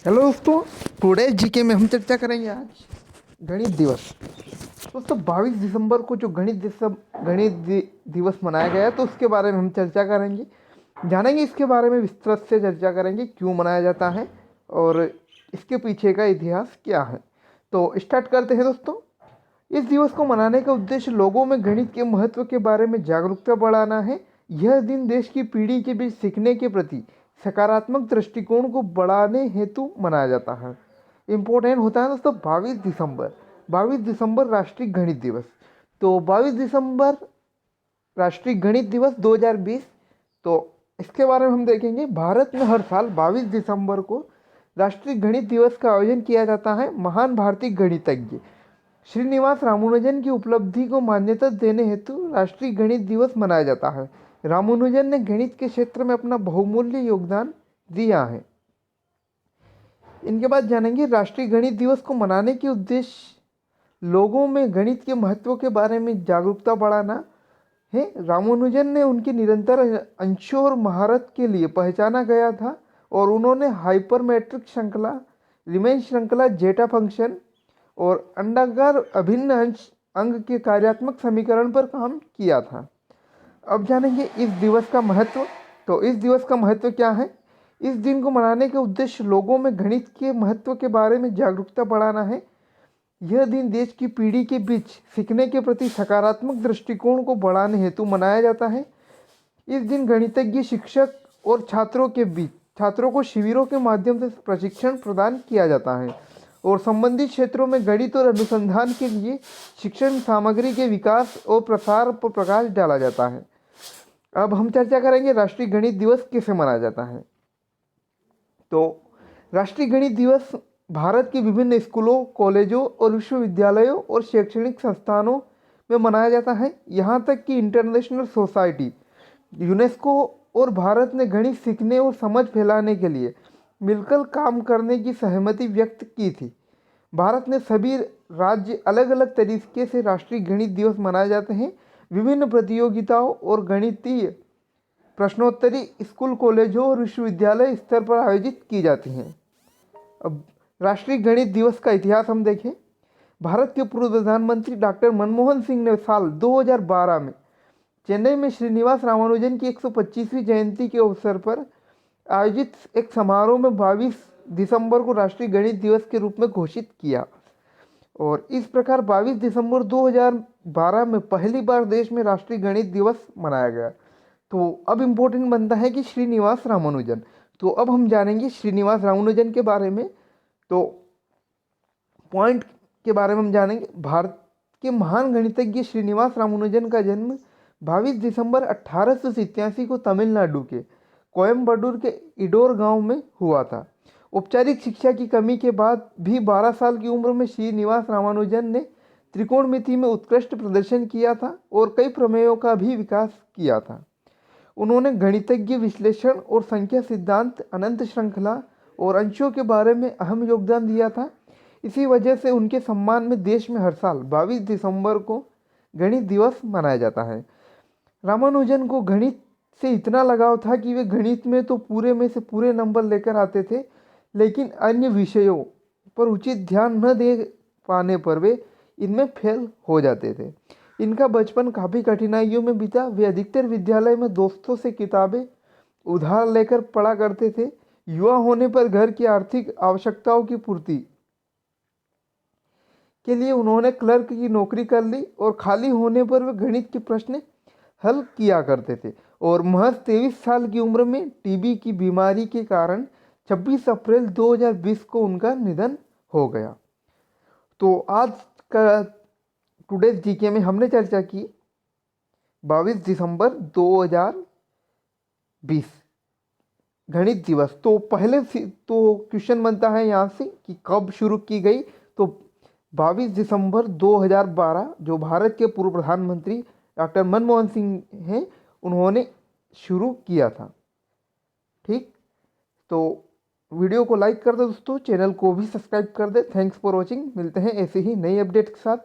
Hello दोस्तों, today GK में हम चर्चा करेंगे आज गणित दिवस। दोस्तों 22 दिसंबर को जो दिवस मनाया गया है तो उसके बारे में हम चर्चा करेंगे, जानेंगे इसके बारे में विस्तृत से चर्चा करेंगे क्यों मनाया जाता है और इसके पीछे का इतिहास क्या है। तो स्टार्ट करते हैं दोस्तों। इस दिवस को मनाने का उद्देश्य लोगों में गणित के महत्व के बारे में जागरूकता बढ़ाना है। यह दिन देश की पीढ़ी के बीच सीखने के प्रति सकारात्मक दृष्टिकोण को बढ़ाने हेतु मनाया जाता है। इम्पोर्टेंट होता है दोस्तों 22 दिसंबर। 22 दिसंबर राष्ट्रीय गणित दिवस। तो 22 दिसंबर राष्ट्रीय गणित दिवस 2020। तो इसके बारे में हम देखेंगे। भारत में हर साल 22 दिसंबर को राष्ट्रीय गणित दिवस का आयोजन किया जाता है। महान भारतीय गणितज्ञ श्रीनिवास रामानुजन की उपलब्धि को मान्यता देने हेतु राष्ट्रीय गणित दिवस मनाया जाता है। रामानुजन ने गणित के क्षेत्र में अपना बहुमूल्य योगदान दिया है। इनके बाद जानेंगे राष्ट्रीय गणित दिवस को मनाने के उद्देश्य लोगों में गणित के महत्व के बारे में जागरूकता बढ़ाना है। रामानुजन ने उनके निरंतर अंशों और महारत के लिए पहचाना गया था और उन्होंने हाइपरमेट्रिक श्रृंखला, रिमेन श्रृंखला, जेटा फंक्शन और अंडाकार अभिन्न अंश अंग के कार्यात्मक समीकरण पर काम किया था। अब जानेंगे इस दिवस का महत्व। तो इस दिवस का महत्व क्या है? इस दिन को मनाने का उद्देश्य लोगों में गणित के महत्व के बारे में जागरूकता बढ़ाना है। यह दिन देश की पीढ़ी के बीच सीखने के प्रति सकारात्मक दृष्टिकोण को बढ़ाने हेतु मनाया जाता है। इस दिन गणितज्ञ शिक्षक और छात्रों को शिविरों के माध्यम से प्रशिक्षण प्रदान किया जाता है और संबंधित क्षेत्रों में गणित और अनुसंधान के लिए शिक्षण सामग्री के विकास और प्रसार पर प्रकाश डाला जाता है। अब हम चर्चा करेंगे राष्ट्रीय गणित दिवस कैसे मनाया जाता है। तो राष्ट्रीय गणित दिवस भारत के विभिन्न स्कूलों, कॉलेजों और विश्वविद्यालयों और शैक्षणिक संस्थानों में मनाया जाता है। यहाँ तक कि इंटरनेशनल सोसाइटी, यूनेस्को और भारत ने गणित सीखने और समझ फैलाने के लिए मिलकर काम करने की सहमति व्यक्त की थी। भारत ने सभी राज्य अलग अलग तरीके से राष्ट्रीय गणित दिवस मनाए जाते हैं। विभिन्न प्रतियोगिताओं और गणितीय प्रश्नोत्तरी स्कूल, कॉलेजों और विश्वविद्यालय स्तर पर आयोजित की जाती हैं। अब राष्ट्रीय गणित दिवस का इतिहास हम देखें। भारत के पूर्व प्रधानमंत्री डॉक्टर मनमोहन सिंह ने साल 2012 में चेन्नई में श्रीनिवास रामानुजन की 125वीं जयंती के अवसर पर आयोजित एक समारोह में 22 दिसंबर को राष्ट्रीय गणित दिवस के रूप में घोषित किया और इस प्रकार 22 दिसंबर 2012 में पहली बार देश में राष्ट्रीय गणित दिवस मनाया गया। तो अब इम्पोर्टेंट बनता है कि श्रीनिवास रामानुजन। तो अब हम जानेंगे श्रीनिवास रामानुजन के बारे में। तो पॉइंट के बारे में हम जानेंगे। भारत के महान गणितज्ञ श्रीनिवास रामानुजन का जन्म 22 दिसंबर 1887 को तमिलनाडु के कोयम्बटूर के इडोर गांव में हुआ था। औपचारिक शिक्षा की कमी के बाद भी 12 साल की उम्र में श्रीनिवास रामानुजन ने त्रिकोणमिति में उत्कृष्ट प्रदर्शन किया था और कई प्रमेयों का भी विकास किया था। उन्होंने गणितज्ञ विश्लेषण और संख्या सिद्धांत, अनंत श्रृंखला और अंशों के बारे में अहम योगदान दिया था। इसी वजह से उनके सम्मान में देश में हर साल 22 दिसंबर को गणित दिवस मनाया जाता है। रामानुजन को गणित से इतना लगाव था कि वे गणित में तो पूरे में से पूरे नंबर लेकर आते थे, लेकिन अन्य विषयों पर उचित ध्यान न दे पाने पर वे इनमें फेल हो जाते थे। इनका बचपन काफ़ी कठिनाइयों में बीता। वे अधिकतर विद्यालय में दोस्तों से किताबें उधार लेकर पढ़ा करते थे। युवा होने पर घर की आर्थिक आवश्यकताओं की पूर्ति के लिए उन्होंने क्लर्क की नौकरी कर ली और खाली होने पर वे गणित के प्रश्न हल किया करते थे और महज 23 साल की उम्र में टीबी की बीमारी के कारण 26 अप्रैल 2020 को उनका निधन हो गया। तो आज का टुडेज जीके में हमने चर्चा की 22 दिसंबर 2020 गणित दिवस। तो पहले तो क्वेश्चन बनता है यहाँ से कि कब शुरू की गई। तो 22 दिसंबर 2012 जो भारत के पूर्व प्रधानमंत्री डॉक्टर मनमोहन सिंह हैं, उन्होंने शुरू किया था। ठीक, तो वीडियो को लाइक कर दे दोस्तों, चैनल को भी सब्सक्राइब कर दे। Thanks for watching. मिलते हैं ऐसे ही नई अपडेट के साथ।